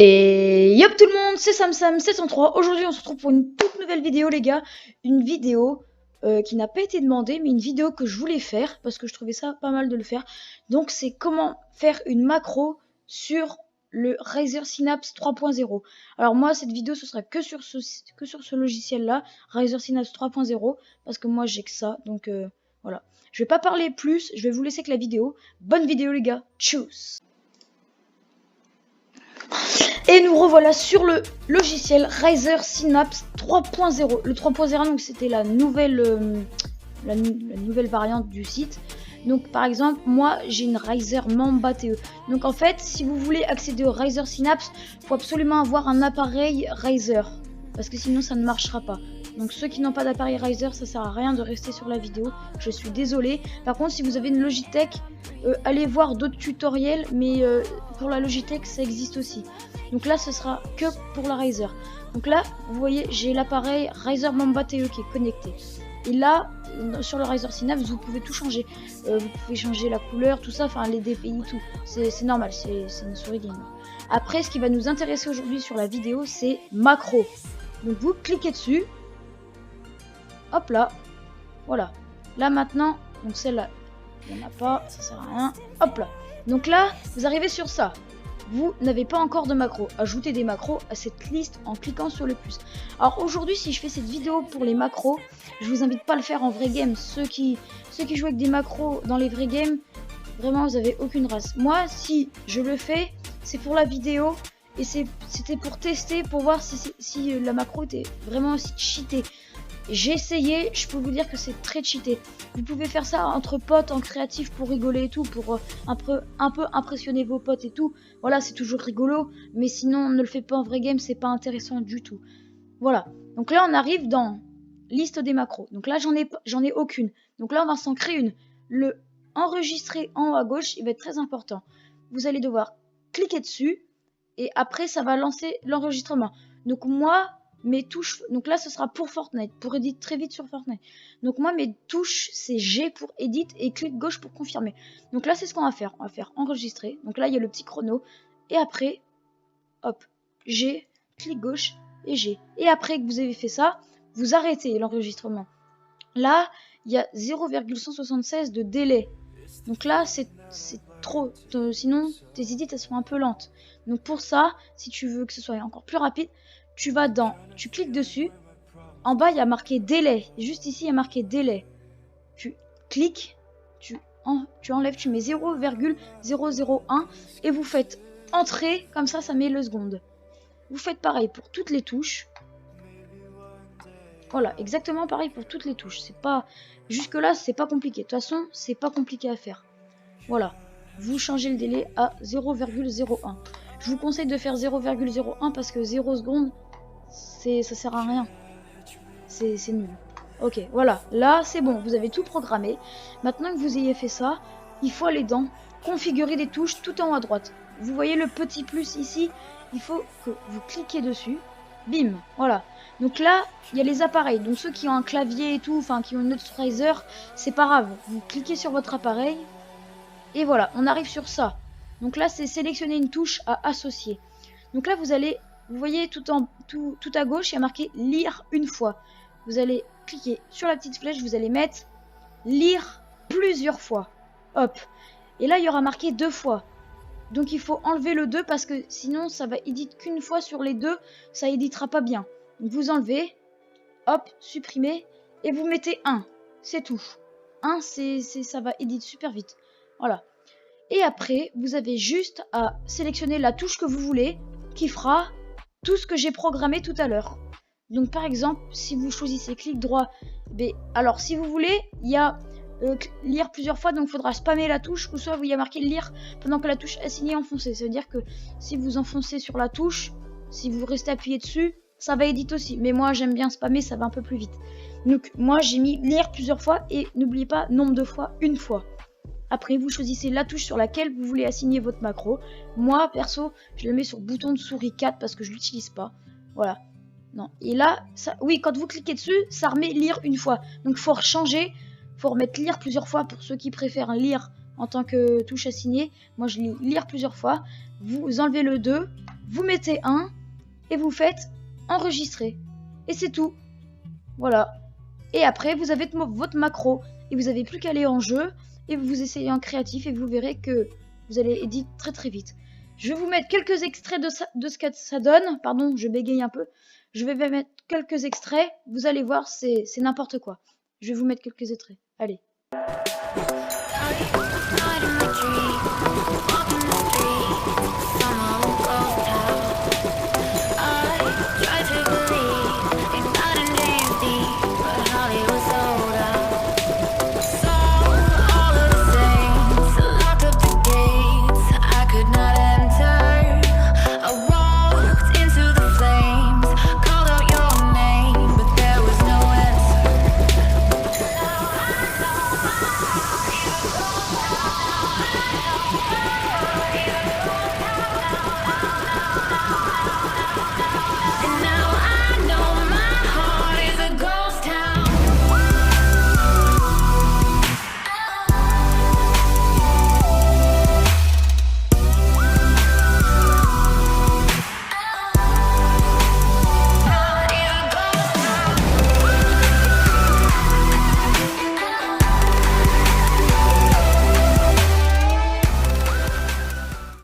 Et yop tout le monde, c'est SamSam703. Aujourd'hui on se retrouve pour une toute nouvelle vidéo les gars. Une vidéo qui n'a pas été demandée, mais une vidéo que je voulais faire parce que je trouvais ça pas mal de le faire. Donc c'est comment faire une macro sur le Razer Synapse 3.0. Alors moi cette vidéo ce sera que sur ce logiciel là, Razer Synapse 3.0, parce que moi j'ai que ça. Donc voilà, je vais pas parler plus, je vais vous laisser avec la vidéo. Bonne vidéo les gars, tchuss. Et nous revoilà sur le logiciel Razer Synapse 3.0. Le 3.0, donc c'était la nouvelle variante du site. Donc par exemple, moi j'ai une Razer Mamba TE. Donc en fait, si vous voulez accéder au Razer Synapse, il faut absolument avoir un appareil Razer, parce que sinon ça ne marchera pas. Donc ceux qui n'ont pas d'appareil Razer, ça sert à rien de rester sur la vidéo, je suis désolée. Par contre, si vous avez une Logitech, allez voir d'autres tutoriels, mais pour la Logitech ça existe aussi. Donc là ce sera que pour la Razer. Donc là vous voyez, j'ai l'appareil Razer Mamba TE qui est connecté. Et là sur le Razer Synapse vous pouvez tout changer. Vous pouvez changer la couleur, tout ça, enfin les DPI, tout. C'est normal, c'est une souris gamer. Après ce qui va nous intéresser aujourd'hui sur la vidéo, c'est macro. Donc vous cliquez dessus. Hop là, voilà. Là maintenant, donc celle-là, il n'y en a pas, ça sert à rien. Hop là. Donc là, vous arrivez sur ça. Vous n'avez pas encore de macros. Ajoutez des macros à cette liste en cliquant sur le plus. Alors aujourd'hui, si je fais cette vidéo pour les macros, je vous invite pas à le faire en vrai game. Ceux qui jouent avec des macros dans les vrais games, vraiment vous avez aucune race. Moi, si je le fais, c'est pour la vidéo et c'était pour tester, pour voir si la macro était vraiment aussi cheatée. J'ai essayé, je peux vous dire que c'est très cheaté. Vous pouvez faire ça entre potes, en créatif, pour rigoler et tout, pour un peu impressionner vos potes et tout. Voilà, c'est toujours rigolo, mais sinon, ne le faites pas en vrai game, c'est pas intéressant du tout. Voilà, donc là, on arrive dans liste des macros. Donc là, j'en ai aucune. Donc là, on va s'en créer une. Le enregistrer en haut à gauche, il va être très important. Vous allez devoir cliquer dessus, et après, ça va lancer l'enregistrement. Donc moi, mes touches, donc là ce sera pour Fortnite, pour edit très vite sur Fortnite. Donc moi mes touches c'est G pour edit et clic gauche pour confirmer. Donc là c'est ce qu'on va faire, on va faire enregistrer. Donc là il y a le petit chrono et après hop, G, clic gauche et G. Et après que vous avez fait ça, vous arrêtez l'enregistrement. Là il y a 0,176 de délai. Donc là c'est trop, sinon tes edits elles sont un peu lentes. Donc pour ça, si tu veux que ce soit encore plus rapide, tu cliques dessus, en bas il y a marqué délai, juste ici il y a marqué délai. Tu cliques, tu enlèves, tu mets 0,001 et vous faites entrer, comme ça met le seconde. Vous faites pareil pour toutes les touches. Voilà, exactement pareil pour toutes les touches. C'est pas, jusque là c'est pas compliqué. De toute façon c'est pas compliqué à faire. Voilà, vous changez le délai à 0,01. Je vous conseille de faire 0,01 parce que 0 secondes ça sert à rien, c'est nul. Ok, voilà, là c'est bon, vous avez tout programmé. Maintenant que vous ayez fait ça, il faut aller dans configurer des touches tout en haut à droite. Vous voyez le petit plus ici, il faut que vous cliquez dessus. Bim, voilà. Donc là, il y a les appareils. Donc ceux qui ont un clavier et tout, enfin qui ont une autre Razer, c'est pas grave. Vous cliquez sur votre appareil et voilà, on arrive sur ça. Donc là, c'est sélectionner une touche à associer. Donc là, vous voyez tout à gauche, il y a marqué lire une fois. Vous allez cliquer sur la petite flèche, vous allez mettre lire plusieurs fois. Hop. Et là, il y aura marqué 2 fois. Donc il faut enlever le 2 parce que sinon, ça va éditer qu'une fois sur les 2, ça éditera pas bien. Donc vous enlevez, hop, supprimez, et vous mettez 1. C'est tout. 1, ça va éditer super vite. Voilà. Et après, vous avez juste à sélectionner la touche que vous voulez, qui fera tout ce que j'ai programmé tout à l'heure. Donc par exemple, si vous choisissez clic droit, alors si vous voulez, il y a lire plusieurs fois, donc il faudra spammer la touche, ou soit il y a marqué lire pendant que la touche assignée est enfoncée. Ça veut dire que si vous enfoncez sur la touche, si vous restez appuyé dessus, ça va éditer aussi. Mais moi j'aime bien spammer, ça va un peu plus vite. Donc moi j'ai mis lire plusieurs fois, et n'oubliez pas nombre de fois, une fois. Après, vous choisissez la touche sur laquelle vous voulez assigner votre macro. Moi, perso, je le mets sur bouton de souris 4 parce que je l'utilise pas. Voilà. Non. Et là, oui, quand vous cliquez dessus, ça remet lire une fois. Donc, il faut changer. Il faut remettre lire plusieurs fois pour ceux qui préfèrent lire en tant que touche assignée. Moi, je lis lire plusieurs fois. Vous enlevez le 2. vous mettez 1 et vous faites enregistrer. Et c'est tout. Voilà. Et après, vous avez votre macro. Et vous n'avez plus qu'à aller en jeu. Et vous essayez en créatif. Et vous verrez que vous allez éditer très très vite. Je vais vous mettre quelques extraits de ce que ça donne. Pardon, je bégaye un peu. Je vais vous mettre quelques extraits. Vous allez voir, c'est n'importe quoi. Je vais vous mettre quelques extraits. Allez.